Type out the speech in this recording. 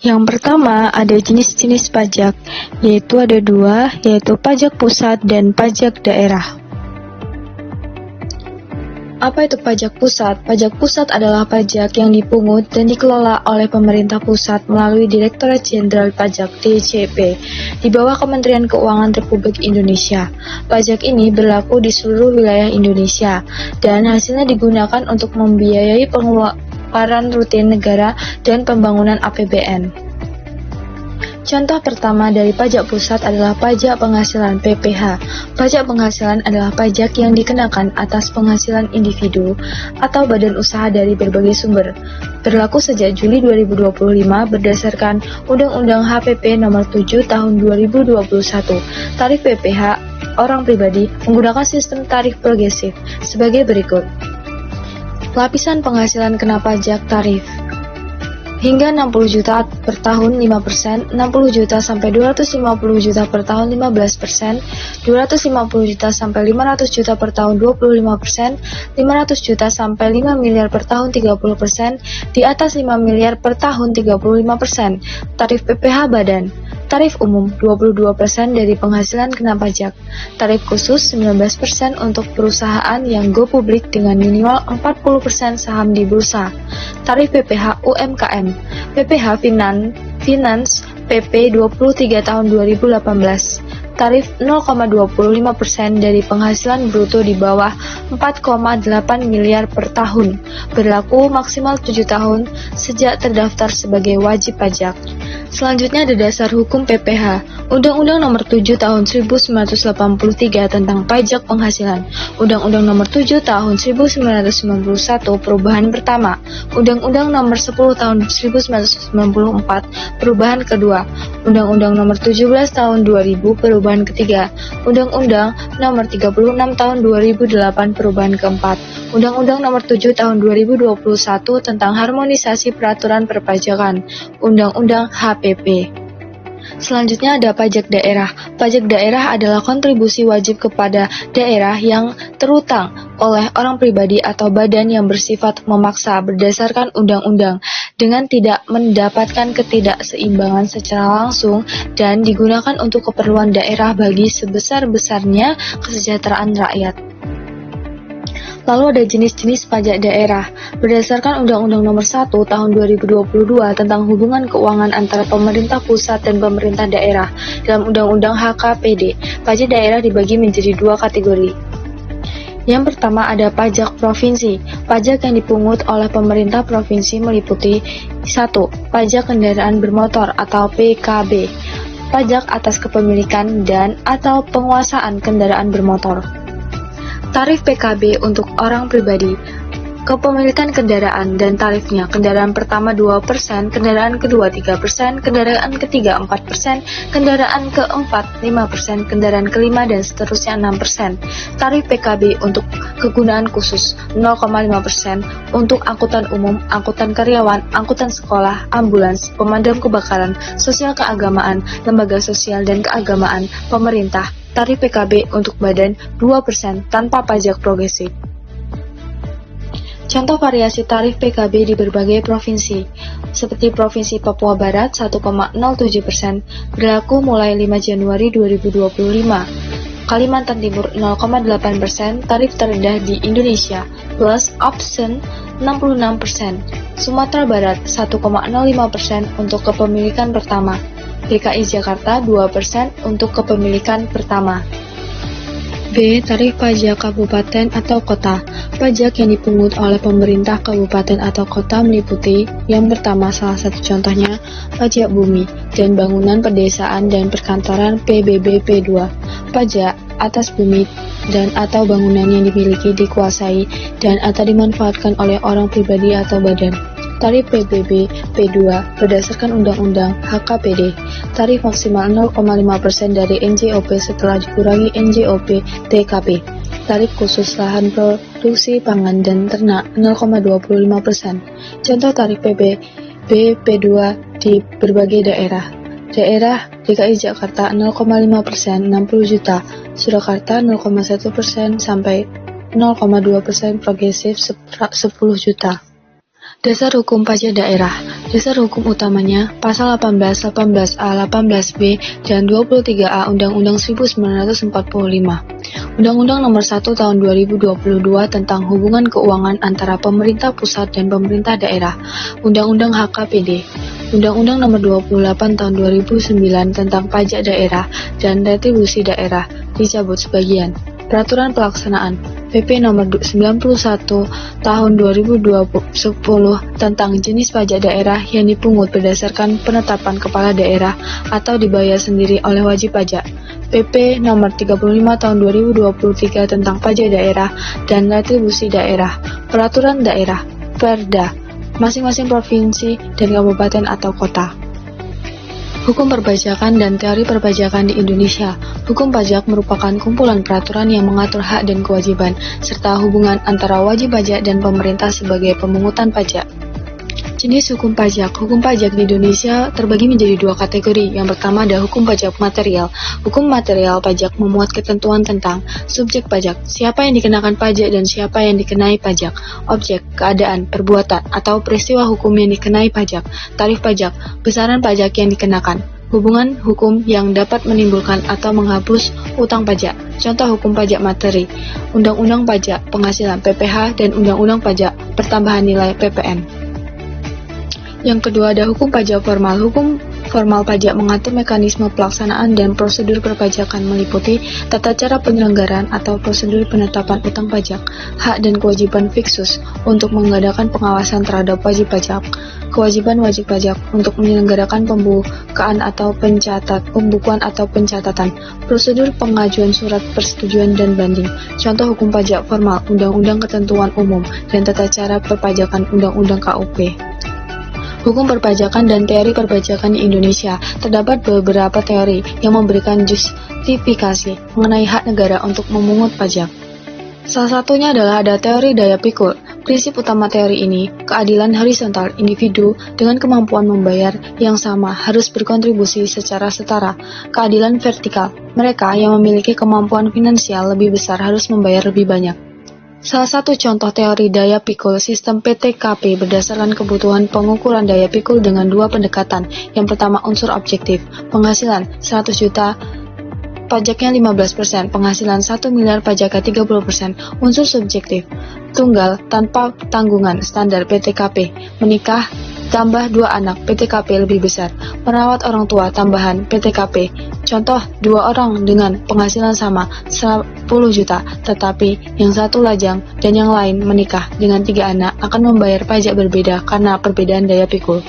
Yang pertama, ada jenis-jenis pajak, yaitu ada dua, yaitu pajak pusat dan pajak daerah. Apa itu pajak pusat? Pajak pusat adalah pajak yang dipungut dan dikelola oleh pemerintah pusat melalui Direktorat Jenderal Pajak (DJP) di bawah Kementerian Keuangan Republik Indonesia. Pajak ini berlaku di seluruh wilayah Indonesia dan hasilnya digunakan untuk membiayai pengeluaran rutin negara dan pembangunan APBN. Contoh pertama dari pajak pusat adalah pajak penghasilan (PPh). Pajak penghasilan adalah pajak yang dikenakan atas penghasilan individu atau badan usaha dari berbagai sumber. Berlaku sejak Juli 2025 berdasarkan Undang-Undang HPP Nomor 7 Tahun 2021. Tarif PPh orang pribadi menggunakan sistem tarif progresif sebagai berikut. Lapisan penghasilan kena pajak tarif hingga 60 juta per tahun 5%, 60 juta sampai 250 juta per tahun 15%, 250 juta sampai 500 juta per tahun 25%, 500 juta sampai 5 miliar per tahun 30%, di atas 5 miliar per tahun 35%. Tarif PPh badan. Tarif umum 22% dari penghasilan kena pajak. Tarif khusus 19% untuk perusahaan yang go publik dengan minimal 40% saham di bursa. Tarif PPh UMKM. PPh Finance PP 23 tahun 2018. Tarif 0,25% dari penghasilan bruto di bawah 4,8 miliar per tahun. Berlaku maksimal 7 tahun sejak terdaftar sebagai wajib pajak. Selanjutnya ada dasar hukum PPh. Undang-Undang Nomor 7 Tahun 1983 tentang pajak penghasilan. Undang-Undang Nomor 7 Tahun 1991 perubahan pertama. Undang-Undang Nomor 10 Tahun 1994 perubahan kedua. Undang-Undang Nomor 17 Tahun 2000 perubahan ketiga. Undang-Undang Nomor 36 Tahun 2008 perubahan keempat. Undang-Undang Nomor 7 Tahun 2021 tentang harmonisasi peraturan perpajakan. Undang-Undang HPP. Selanjutnya ada pajak daerah. Pajak daerah adalah kontribusi wajib kepada daerah yang terutang oleh orang pribadi atau badan yang bersifat memaksa berdasarkan undang-undang dengan tidak mendapatkan ketidakseimbangan secara langsung dan digunakan untuk keperluan daerah bagi sebesar-besarnya kesejahteraan rakyat. Lalu ada jenis-jenis pajak daerah. Berdasarkan Undang-Undang Nomor 1 Tahun 2022 tentang hubungan keuangan antara pemerintah pusat dan pemerintah daerah dalam Undang-Undang HKPD, pajak daerah dibagi menjadi dua kategori. Yang pertama ada pajak provinsi. Pajak yang dipungut oleh pemerintah provinsi meliputi 1. Pajak kendaraan bermotor atau PKB. Pajak atas kepemilikan dan atau penguasaan kendaraan bermotor. Tarif PKB untuk orang pribadi, kepemilikan kendaraan dan tarifnya. Kendaraan pertama 2%, kendaraan kedua 3%, kendaraan ketiga 4%, kendaraan keempat 5%, kendaraan kelima dan seterusnya 6%. Tarif PKB untuk kegunaan khusus 0,5%, untuk angkutan umum, angkutan karyawan, angkutan sekolah, ambulans, pemadam kebakaran, sosial keagamaan, lembaga sosial dan keagamaan, pemerintah. Tarif PKB untuk badan 2% tanpa pajak progresif. Contoh variasi tarif PKB di berbagai provinsi, seperti Provinsi Papua Barat 1,07%, berlaku mulai 5 Januari 2025. Kalimantan Timur 0,8%, tarif terendah di Indonesia, plus option 66%. Sumatera Barat 1,05% untuk kepemilikan pertama. DKI Jakarta 2% untuk kepemilikan pertama. B. Tarif pajak kabupaten atau kota. Pajak yang dipungut oleh pemerintah kabupaten atau kota meliputi yang pertama, salah satu contohnya, pajak bumi dan bangunan pedesaan dan perkantoran PBB P2. Pajak atas bumi dan atau bangunan yang dimiliki, dikuasai, dan atau dimanfaatkan oleh orang pribadi atau badan. Tarif PBB P2 berdasarkan Undang-Undang HKPD. Tarif maksimal 0,5% dari NJOP setelah dikurangi NJOP TKP. Tarif khusus lahan produksi pangan dan ternak 0,25%. Contoh tarif PBB P2 di berbagai daerah. Daerah DKI Jakarta 0,5% 60 juta, Surakarta 0,1% sampai 0,2% progresif 10 juta. Dasar Hukum Pajak Daerah. Dasar hukum utamanya Pasal 18, 18A, 18B, dan 23A Undang-Undang 1945. Undang-Undang Nomor 1 Tahun 2022 tentang hubungan keuangan antara pemerintah pusat dan pemerintah daerah. Undang-Undang HKPD. Undang-Undang Nomor 28 Tahun 2009 tentang pajak daerah dan retribusi daerah dicabut sebagian. Peraturan pelaksanaan PP Nomor 91 Tahun 2010 tentang jenis pajak daerah yang dipungut berdasarkan penetapan kepala daerah atau dibayar sendiri oleh wajib pajak. PP Nomor 35 Tahun 2023 tentang pajak daerah dan retribusi daerah. Peraturan daerah Perda masing-masing provinsi dan kabupaten atau kota. Hukum perpajakan dan teori perpajakan di Indonesia. Hukum pajak merupakan kumpulan peraturan yang mengatur hak dan kewajiban, serta hubungan antara wajib pajak dan pemerintah sebagai pemungutan pajak. Jenis hukum pajak. Hukum pajak di Indonesia terbagi menjadi dua kategori. Yang pertama ada hukum pajak material. Hukum material pajak memuat ketentuan tentang subjek pajak, siapa yang dikenakan pajak dan siapa yang dikenai pajak, objek, keadaan, perbuatan, atau peristiwa hukum yang dikenai pajak, tarif pajak, besaran pajak yang dikenakan, hubungan hukum yang dapat menimbulkan atau menghapus utang pajak. Contoh hukum pajak materi, Undang-Undang Pajak Penghasilan (PPh) dan Undang-Undang Pajak Pertambahan Nilai (PPN). Yang kedua ada hukum pajak formal. Hukum formal pajak mengatur mekanisme pelaksanaan dan prosedur perpajakan, meliputi tata cara penyelenggaraan atau prosedur penetapan utang pajak, hak dan kewajiban fiksus untuk mengadakan pengawasan terhadap wajib pajak, kewajiban wajib pajak untuk menyelenggarakan pembukuan atau pencatatan, prosedur pengajuan surat persetujuan dan banding. Contoh hukum pajak formal, Undang-Undang Ketentuan Umum dan tata cara perpajakan, Undang-Undang KUP. Hukum perpajakan dan teori perpajakan di Indonesia. Terdapat beberapa teori yang memberikan justifikasi mengenai hak negara untuk memungut pajak. Salah satunya adalah ada teori daya pikul. Prinsip utama teori ini, keadilan horizontal, individu dengan kemampuan membayar yang sama harus berkontribusi secara setara. Keadilan vertikal, mereka yang memiliki kemampuan finansial lebih besar harus membayar lebih banyak. Salah satu contoh teori daya pikul sistem PTKP berdasarkan kebutuhan pengukuran daya pikul dengan dua pendekatan. Yang pertama unsur objektif, penghasilan 100 juta, pajaknya 15%, penghasilan 1 miliar, pajaknya 30%. Unsur subjektif, tunggal tanpa tanggungan, standar PTKP, menikah tambah 2 anak, PTKP lebih besar, merawat orang tua, tambahan PTKP. Contoh, 2 orang dengan penghasilan sama 10 juta, tetapi yang satu lajang dan yang lain menikah dengan 3 anak akan membayar pajak berbeda karena perbedaan daya pikul.